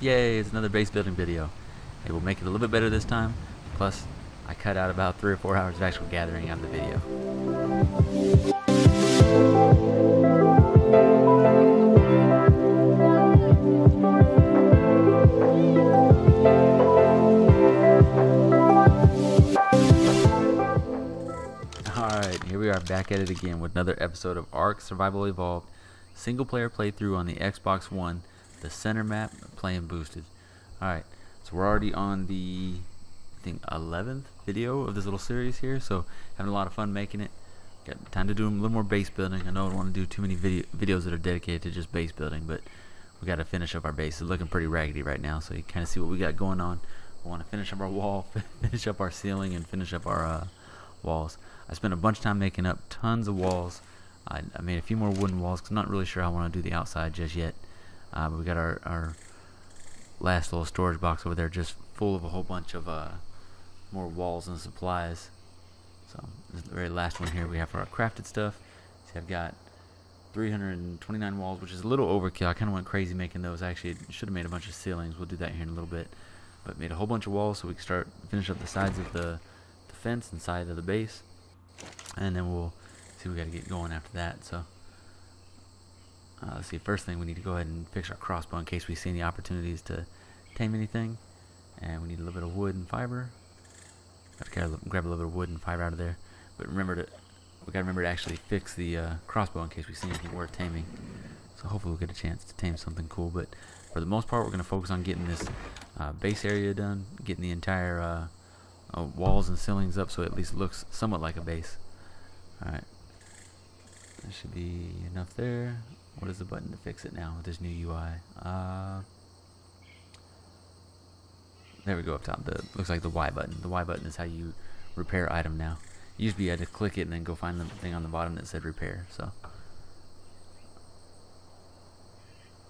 Yay, it's another base building video. It will make it a little bit better this time. Plus, I cut out about 3 or 4 hours of actual gathering out of the video. Alright, here we are back at it again with another episode of Ark Survival Evolved single player playthrough on the Xbox One, the center map, playing boosted. Alright, so we're already on the, I think, 11th video of this little series here, so having a lot of fun making it. Got time to do a little more base building. I know I don't want to do too many videos that are dedicated to just base building, but we got to finish up our base. It's looking pretty raggedy right now, so you kind of see what we got going on. We want to finish up our wall, finish up our ceiling, and finish up our walls. I spent a bunch of time making up tons of walls. I made a few more wooden walls because I'm not really sure how I want to do the outside just yet. But we got our last little storage box over there just full of a whole bunch of more walls and supplies. So this is the very last one here we have for our crafted stuff. See, I've got 329 walls, which is a little overkill. I kind of went crazy making those. I actually should have made a bunch of ceilings. We'll do that here in a little bit. But made a whole bunch of walls so we can start finish up the sides of the fence and side of the base. And then we'll see, we got to get going after that. So let's see, first thing we need to go ahead and fix our crossbow in case we see any opportunities to tame anything. And we need a little bit of wood and fiber. Got to grab a little bit of wood and fiber out of there. But we got to remember to actually fix the crossbow in case we see anything worth taming. So hopefully we'll get a chance to tame something cool. But for the most part, we're going to focus on getting this base area done, getting the entire walls and ceilings up so it at least looks somewhat like a base. Alright, that should be enough there. What is the button to fix it now with this new UI? There we go up top. Looks like the Y button. The Y button is how you repair item now. It used to be you had to click it and then go find the thing on the bottom that said repair. So,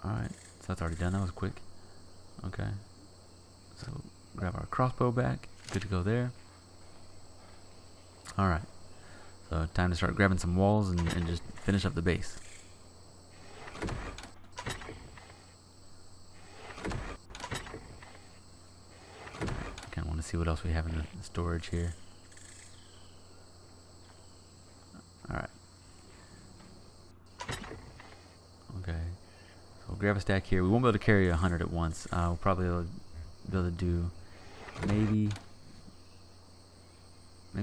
alright, so that's already done. That was quick. Okay, so grab our crossbow back. Good to go there. Alright, so time to start grabbing some walls and just finish up the base. Kind of want to see what else we have in the storage here. Alright. Okay, so we'll grab a stack here. We won't be able to carry 100 at once. We'll probably be able to do maybe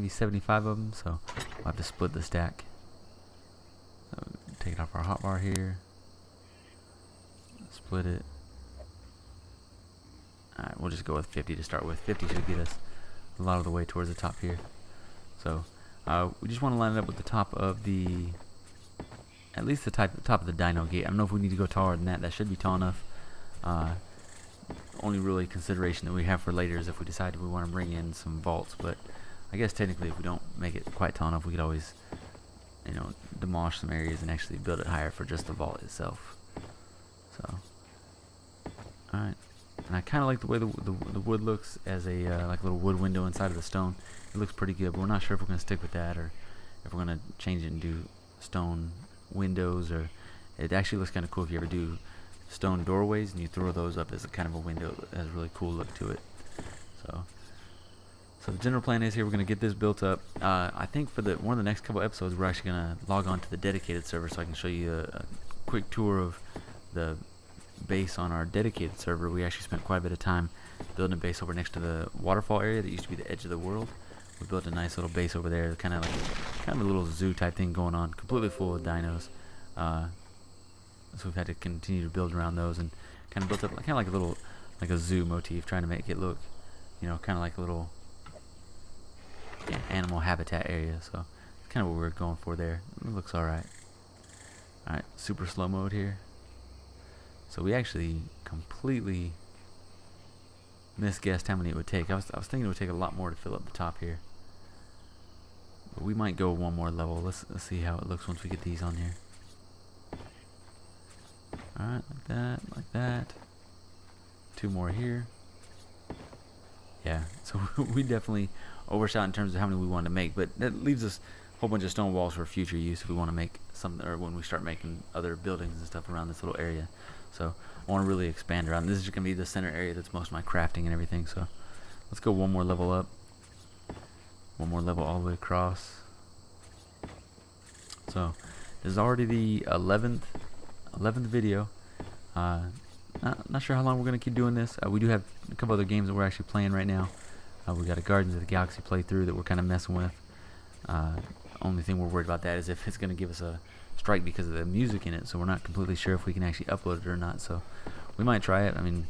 75 of them, so we'll have to split the stack. So take it off our hotbar here, split it. Alright, we'll just go with 50 to start with. 50 should get us a lot of the way towards the top here. So we just want to line it up with the top of at least the top of the dino gate. I don't know if we need to go taller than that. That should be tall enough. Only really consideration that we have for later is if we decide we want to bring in some vaults, but I guess technically if we don't make it quite tall enough, we could always, demolish some areas and actually build it higher for just the vault itself. So, alright. And I kind of like the way the wood looks as a like a little wood window inside of the stone. It looks pretty good, but we're not sure if we're going to stick with that or if we're going to change it and do stone windows. Or it actually looks kind of cool if you ever do stone doorways and you throw those up as a kind of a window. It has a really cool look to it. So the general plan is here, we're going to get this built up. I think for one of the next couple episodes, we're actually going to log on to the dedicated server so I can show you a quick tour of the base on our dedicated server. We actually spent quite a bit of time building a base over next to the waterfall area that used to be the edge of the world. We built a nice little base over there, kind of a little zoo type thing going on, completely full of dinos. So we've had to continue to build around those and kind of built up kind of like a zoo motif, trying to make it look, kind of like a little animal habitat area. So that's kind of what we're going for there. It looks alright. Alright, super slow mode here. So we actually completely misguessed how many it would take. I was thinking it would take a lot more to fill up the top here. But we might go one more level. Let's see how it looks once we get these on here. Alright, like that. 2 more here. Yeah, so we definitely overshot in terms of how many we wanted to make, but that leaves us a whole bunch of stone walls for future use if we want to make something, or when we start making other buildings and stuff around this little area. So I want to really expand around. This is just gonna be the center area that's most of my crafting and everything. So let's go one more level up. One more level all the way across. So this is already the 11th video. Not sure how long we're gonna keep doing this. We do have a couple other games that we're actually playing right now. We got a Guardians of the Galaxy playthrough that we're kind of messing with. Only thing we're worried about that is if it's gonna give us a strike because of the music in it. So we're not completely sure if we can actually upload it or not. So we might try it. I mean,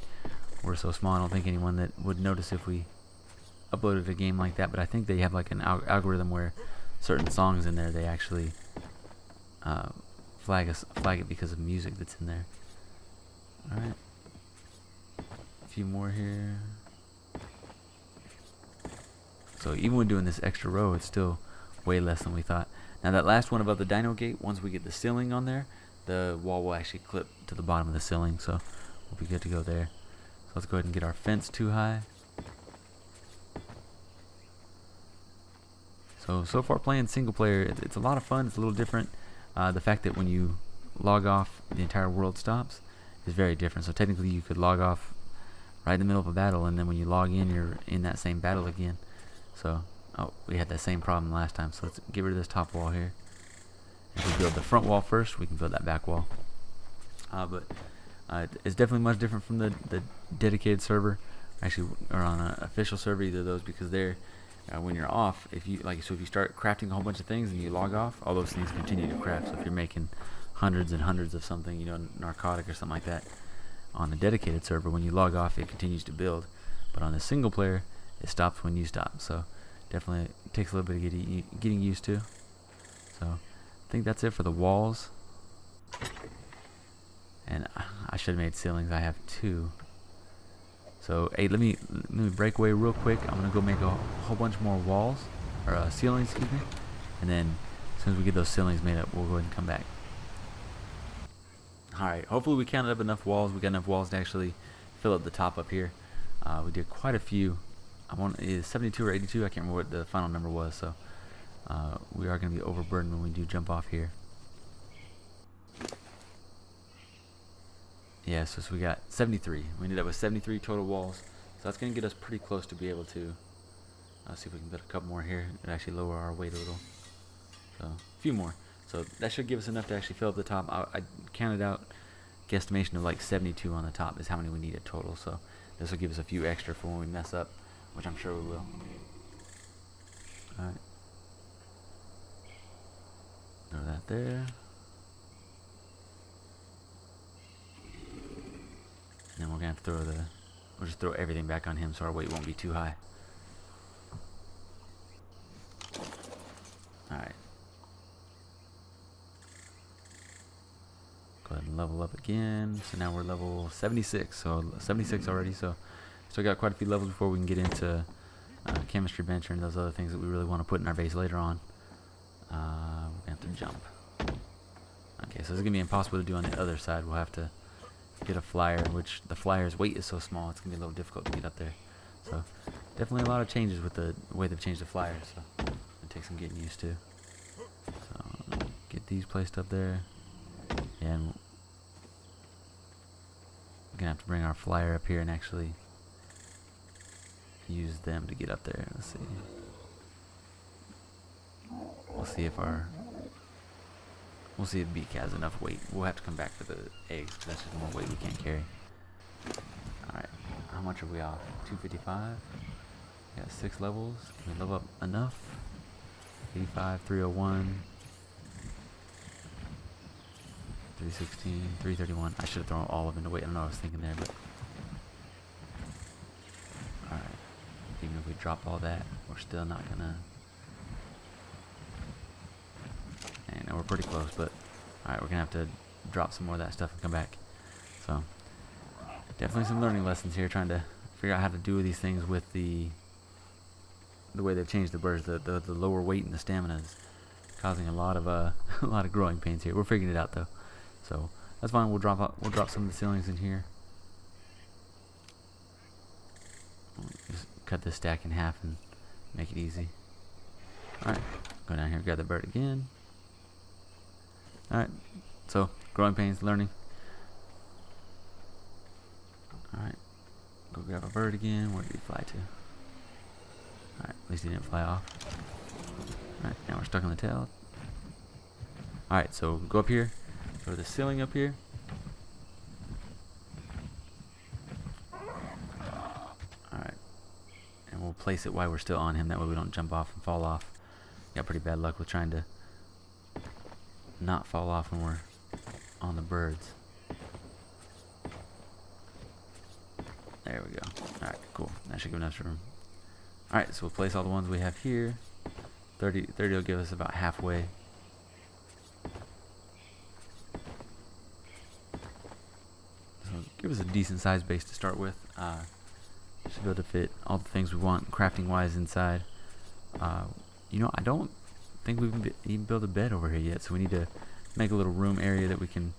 we're so small. I don't think anyone that would notice if we uploaded a game like that. But I think they have like an algorithm where certain songs in there they actually flag it because of music that's in there. Alright. A few more here. So even when doing this extra row, it's still way less than we thought. Now that last one above the dino gate, once we get the ceiling on there, the wall will actually clip to the bottom of the ceiling, so we'll be good to go there. So let's go ahead and get our fence too high. So far playing single player, it's a lot of fun. It's a little different. The fact that when you log off, the entire world stops is very different. So technically you could log off right in the middle of a battle, and then when you log in, you're in that same battle again. So, oh, we had that same problem last time. So let's get rid of this top wall here. If we build the front wall first, we can build that back wall. But it's definitely much different from the dedicated server, actually, or on an official server. Either of those, because they're when you're off, if you if you start crafting a whole bunch of things and you log off, all those things continue to craft. So if you're making hundreds and hundreds of something, you know, narcotic or something like that, on a dedicated server, when you log off, it continues to build. But on a single player, it stops when you stop. So definitely takes a little bit of getting used to. So I think that's it for the walls. And I should have made ceilings. I have 2. So hey, let me break away real quick. I'm gonna go make a whole bunch more walls, or ceilings, excuse me. And then as soon as we get those ceilings made up, we'll go ahead and come back. Alright, hopefully we counted up enough walls. We got enough walls to actually fill up the top up here. We did quite a few. I want is 72 or 82. I can't remember what the final number was. So we are going to be overburdened when we do jump off here. Yeah, so we got 73. We ended up with 73 total walls. So that's going to get us pretty close to be able to see if we can build a couple more here and actually lower our weight a little. So a few more. So that should give us enough to actually fill up the top. I counted out guesstimation of like 72 on the top is how many we need at total. So this will give us a few extra for when we mess up, which I'm sure we will. Alright. Throw that there. And then we're gonna have to we'll just throw everything back on him so our weight won't be too high. Alright. Go ahead and level up again. So now we're level 76. So 76 already. So still got quite a few levels before we can get into chemistry bench and those other things that we really want to put in our base later on. We're gonna have to jump. Okay, so this is gonna be impossible to do on the other side. We'll have to get a flyer, which the flyer's weight is so small, it's gonna be a little difficult to get up there. So definitely a lot of changes with the way they've changed the flyer. So it takes some getting used to. So get these placed up there. And we're gonna have to bring our flyer up here and actually use them to get up there. Let's see. We'll see if Beak has enough weight. We'll have to come back for the eggs because that's just more weight we can't carry. Alright, how much are we off? 255. We got 6 levels. Can we level up enough? 85, 301. 316, 331. I should have thrown all of them into weight. I don't know what I was thinking there, but alright. Even if we drop all that, we're still not gonna. And we're pretty close, but alright, we're gonna have to drop some more of that stuff and come back. So definitely some learning lessons here, trying to figure out how to do these things with the way they've changed the birds. The lower weight and the stamina is causing a lot of growing pains here. We're figuring it out though. So that's fine. We'll drop some of the ceilings in here. Just cut this stack in half and make it easy. Alright, go down here, grab the bird again. Alright, so growing pains, learning. grab a bird again. Where did he fly to? Alright, at least he didn't fly off. Alright, now we're stuck on the tail. Alright, so go up here. Go to the ceiling up here. Alright. And we'll place it while we're still on him. That way we don't jump off and fall off. Got pretty bad luck with trying to not fall off when we're on the birds. There we go. Alright, cool. That should give enough room. Alright, so we'll place all the ones we have here. 30 will give us about halfway. So give us a decent sized base to start with. Should be able to fit all the things we want crafting wise inside. You know, I don't think we've even built a bed over here yet, so we need to make a little room area that we can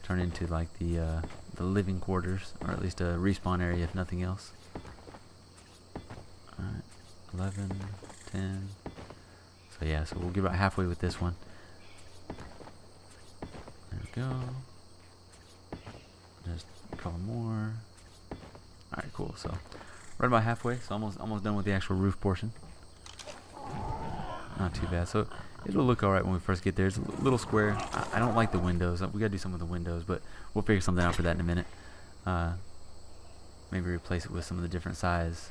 turn into like the living quarters, or at least a respawn area if nothing else. Alright, 11, 10. So yeah, so we'll get about halfway with this one. There we go. Just a couple more. Alright, cool. So right about halfway, so almost done with the actual roof portion. Not too bad. So it'll look alright when we first get there. It's a little square. I don't like the windows. We gotta do something with the windows, but we'll figure something out for that in a minute. Maybe replace it with some of the different size.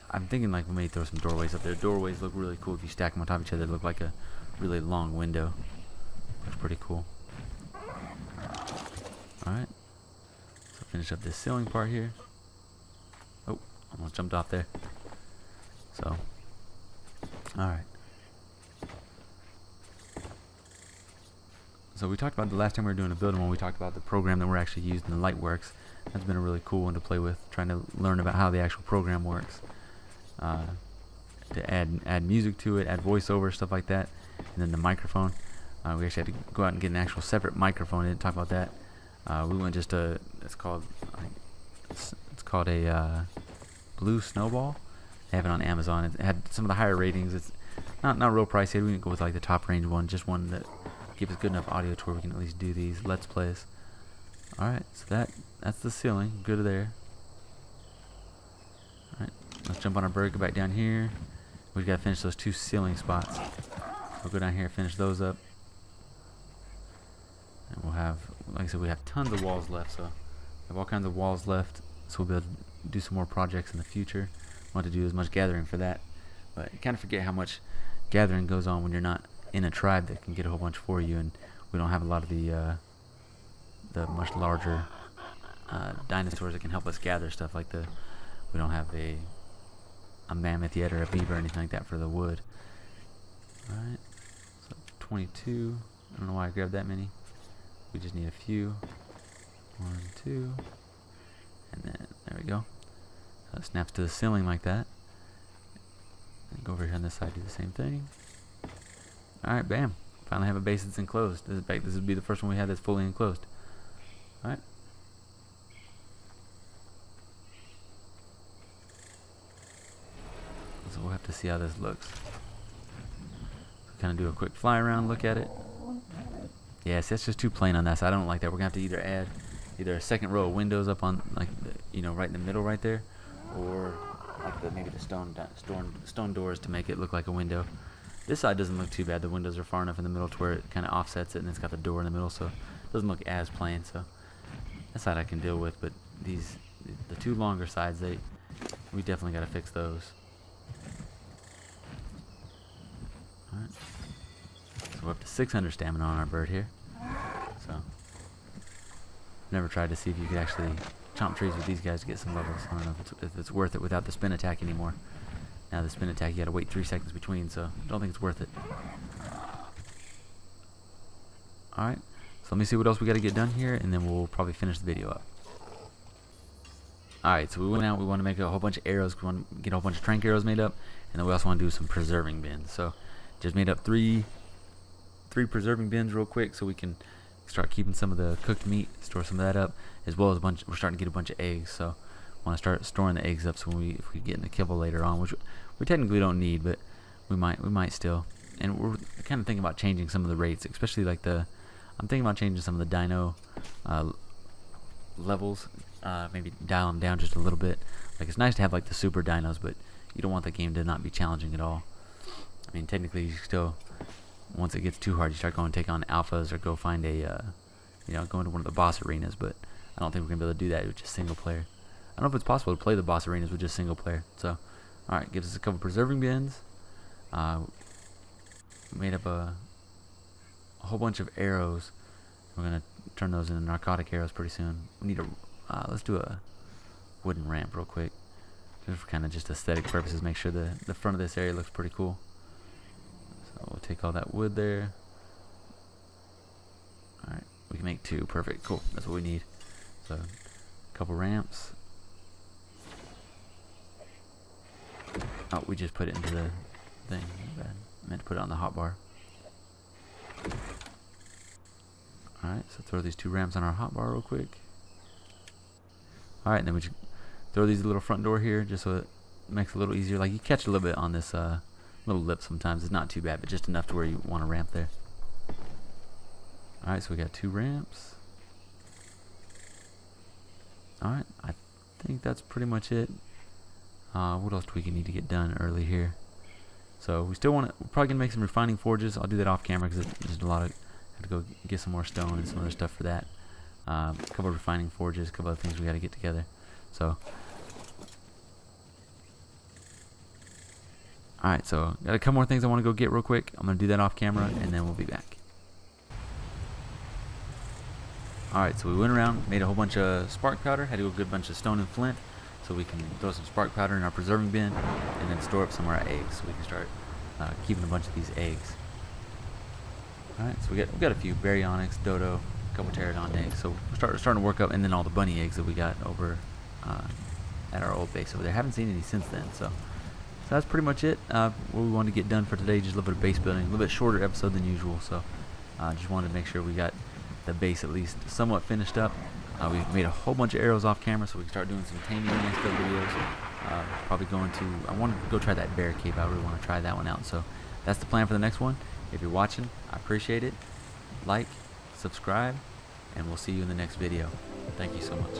I'm thinking like we may throw some doorways up there. Doorways look really cool if you stack them on top of each other. They look like a really long window. Looks pretty cool. Alright. So finish up this ceiling part here. Oh, almost jumped off there. So, alright. So we talked about the last time we were doing a building one, we talked about the program that we're actually using, the Lightworks. That's been a really cool one to play with, trying to learn about how the actual program works. To add music to it, add voiceover, stuff like that. And then the microphone. We actually had to go out and get an actual separate microphone. I didn't talk about that. We went just it's called a Blue Snowball. They have it on Amazon. It had some of the higher ratings. It's not real pricey. We didn't go with like the top range one, just one that gives us good enough audio to where we can at least do these Let's Plays. Alright, so that's the ceiling. Good there. Alright, let's jump on our bird, go back down here. We've got to finish those 2 ceiling spots. We'll go down here and finish those up. And we'll have, like I said, we have tons of walls left, so we have all kinds of walls left. So we'll be able to do some more projects in the future. Want to do as much gathering for that. But you kind of forget how much gathering goes on when you're not in a tribe that can get a whole bunch for you, and we don't have a lot of the much larger dinosaurs that can help us gather stuff like we don't have a mammoth yet or a beaver or anything like that for the wood. Alright, so 22. I don't know why I grabbed that many. We just need a few. 1, 2, and then there we go. So it snaps to the ceiling like that. And go over here on this side, do the same thing. Alright, bam. Finally have a base that's enclosed. This would be the first one we had that's fully enclosed. Alright. So we'll have to see how this looks. Kind of do a quick fly around, look at it. Yes, that's just too plain on that side. I don't like that. We're going to have to either add a second row of windows up on, like, right in the middle right there. Or like maybe the stone doors to make it look like a window. This side doesn't look too bad. The windows are far enough in the middle to where it kind of offsets it, and it's got the door in the middle, so it doesn't look as plain. So that side I can deal with, but the 2 longer sides, we definitely got to fix those. All right. So we're up to 600 stamina on our bird here. So never tried to see if you could actually chomp trees with these guys to get some levels. I don't know if it's worth it without the spin attack anymore. Now the spin attack, you gotta wait 3 seconds between, so I don't think it's worth it. Alright, so let me see what else we gotta get done here, and then we'll probably finish the video up. Alright, so we went out, we want to make a whole bunch of arrows, we want to get a whole bunch of trank arrows made up, and then we also want to do some preserving bins. So just made up three preserving bins real quick so we can start keeping some of the cooked meat, store some of that up, as well as we're starting to get a bunch of eggs, so want to start storing the eggs up so if we get in the kibble later on, which we technically don't need, but we might still. And we're kind of thinking about changing some of the rates, especially like I'm thinking about changing some of the dino levels, maybe dial them down just a little bit. Like, it's nice to have like the super dinos, but you don't want the game to not be challenging at all. I mean, technically, you still, once it gets too hard, you start going to take on alphas or go find a, go into one of the boss arenas. But I don't think we're gonna be able to do that with just single player. I don't know if it's possible to play the boss arenas with just single player. So, all right, gives us a couple preserving bins. Made up a whole bunch of arrows. We're gonna turn those into narcotic arrows pretty soon. We need let's do a wooden ramp real quick, just for kind of just aesthetic purposes. Make sure the front of this area looks pretty cool. So we'll take all that wood there. All right, we can make 2. Perfect. Cool. That's what we need. So, a couple ramps. Oh, we just put it into the thing. Bad. I meant to put it on the hotbar. Alright, so throw these 2 ramps on our hotbar real quick. Alright, then we just throw these little front door here just so it makes it a little easier. Like, you catch a little bit on this little lip sometimes. It's not too bad, but just enough to where you want a ramp there. Alright, so we got 2 ramps. Alright, I think that's pretty much it. What else do we need to get done early here? So we still want to, we're probably going to make some refining forges. I'll do that off camera because there's a lot of, I have to go get some more stone and some other stuff for that. A couple of refining forges, a couple other things we got to get together. So, alright, so got a couple more things I want to go get real quick. I'm going to do that off camera and then we'll be back. Alright, so we went around, made a whole bunch of spark powder, had to go get a bunch of stone and flint, so we can throw some spark powder in our preserving bin, and then store up some of our eggs, so we can start keeping a bunch of these eggs. Alright, so we got a few baryonyx, dodo, a couple pterodon eggs, so we're starting to work up, and then all the bunny eggs that we got over at our old base over there. Haven't seen any since then, so that's pretty much it. What we wanted to get done for today, just a little bit of base building, a little bit shorter episode than usual, so just wanted to make sure we got the base at least somewhat finished up. We've made a whole bunch of arrows off camera, so we can start doing some taming in the next couple videos. Probably going to, I want to go try that bear cave. I really want to try that one out. So that's the plan for the next one. If you're watching, I appreciate it. Like, subscribe, and we'll see you in the next video. Thank you so much.